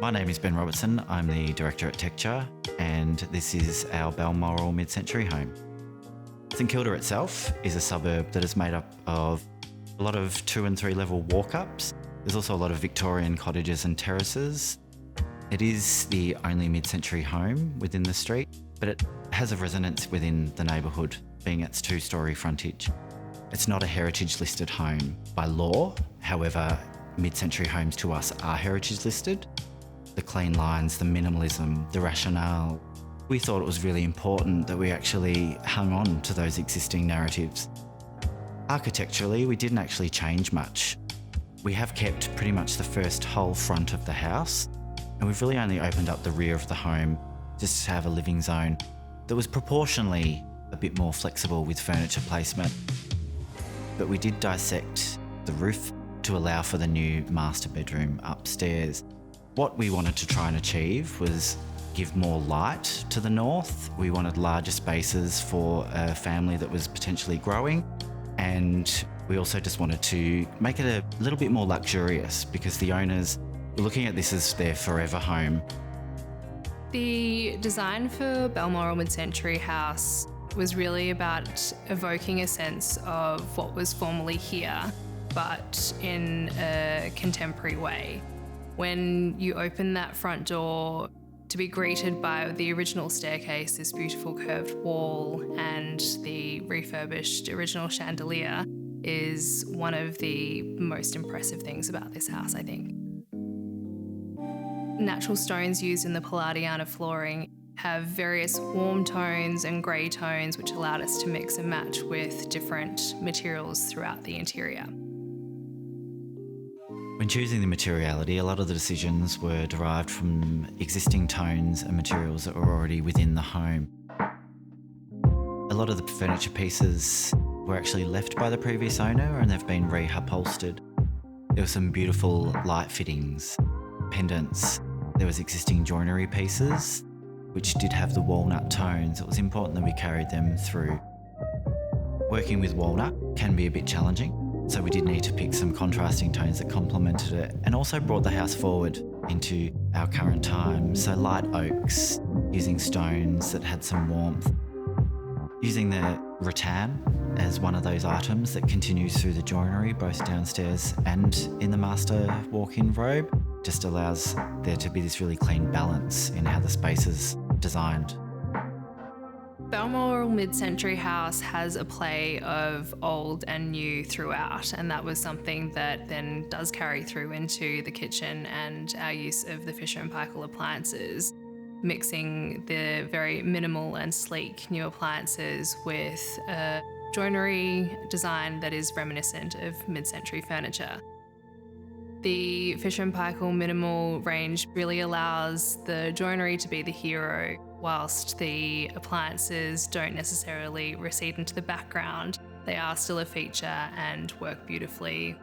My name is Ben Robertson. I'm the director at Tecture, and this is our Balmoral Mid-Century home. St Kilda itself is a suburb that is made up of a lot of 2 and 3 level walk-ups. There's also a lot of Victorian cottages and terraces. It is the only mid-century home within the street, but it has a resonance within the neighbourhood, being its 2-storey frontage. It's not a heritage listed home by law. However, mid-century homes to us are heritage listed. The clean lines, the minimalism, the rationale. We thought it was really important that we actually hung on to those existing narratives. Architecturally, we didn't actually change much. We have kept pretty much the first whole front of the house, and we've really only opened up the rear of the home just to have a living zone that was proportionally a bit more flexible with furniture placement. But we did dissect the roof to allow for the new master bedroom upstairs. What we wanted to try and achieve was give more light to the north. We wanted larger spaces for a family that was potentially growing, and we also just wanted to make it a little bit more luxurious because the owners were looking at this as their forever home. The design for Balmoral Mid-Century House was really about evoking a sense of what was formerly here, but in a contemporary way. When you open that front door, to be greeted by the original staircase, this beautiful curved wall, and the refurbished original chandelier is one of the most impressive things about this house, I think. Natural stones used in the Palladiana flooring have various warm tones and grey tones, which allowed us to mix and match with different materials throughout the interior. When choosing the materiality, a lot of the decisions were derived from existing tones and materials that were already within the home. A lot of the furniture pieces were actually left by the previous owner and they've been reupholstered. There were some beautiful light fittings, pendants. There was existing joinery pieces, which did have the walnut tones. It was important that we carried them through. Working with walnut can be a bit challenging. So we did need to pick some contrasting tones that complemented it and also brought the house forward into our current time. So light oaks, using stones that had some warmth. Using the rattan as one of those items that continues through the joinery, both downstairs and in the master walk-in robe, just allows there to be this really clean balance in how the space is designed. Balmoral Mid-Century House has a play of old and new throughout, and that was something that then does carry through into the kitchen and our use of the Fisher & Paykel appliances, mixing the very minimal and sleek new appliances with a joinery design that is reminiscent of mid-century furniture. The Fisher & Paykel minimal range really allows the joinery to be the hero, whilst the appliances don't necessarily recede into the background. They are still a feature and work beautifully.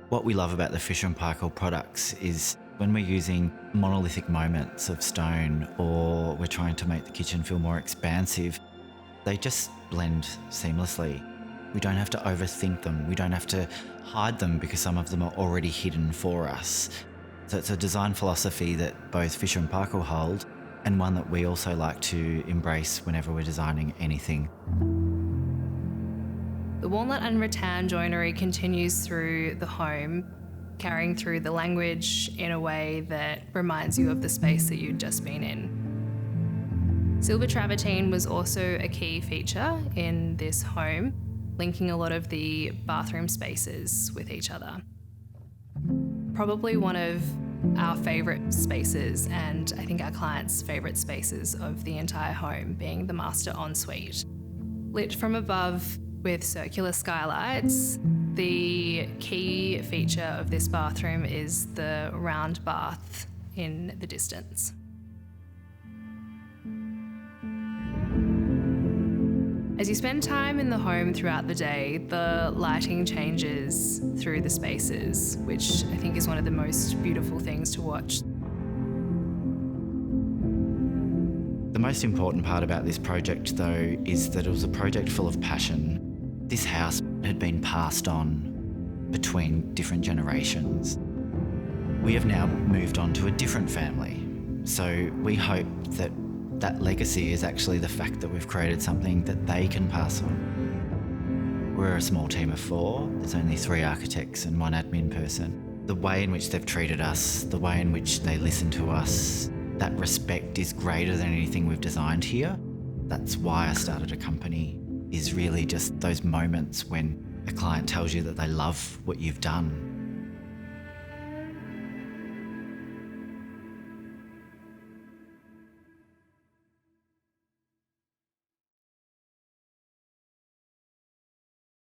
What we love about the Fisher & Paykel products is when we're using monolithic moments of stone or we're trying to make the kitchen feel more expansive, they just blend seamlessly. We don't have to overthink them. We don't have to hide them because some of them are already hidden for us. So it's a design philosophy that both Fisher & Paykel hold and one that we also like to embrace whenever we're designing anything. The walnut and rattan joinery continues through the home, carrying through the language in a way that reminds you of the space that you'd just been in. Silver travertine was also a key feature in this home, linking a lot of the bathroom spaces with each other. Probably one of our favourite spaces, and I think our clients' favourite spaces of the entire home, being the master ensuite. Lit from above with circular skylights, the key feature of this bathroom is the round bath in the distance. As you spend time in the home throughout the day, the lighting changes through the spaces, which I think is one of the most beautiful things to watch. The most important part about this project, though, is that it was a project full of passion. This house had been passed on between different generations. We have now moved on to a different family. So we hope that that legacy is actually the fact that we've created something that they can pass on. We're a small team of 4. There's only 3 architects and 1 admin person. The way in which they've treated us, the way in which they listen to us, that respect is greater than anything we've designed here. That's why I started a company, is really just those moments when a client tells you that they love what you've done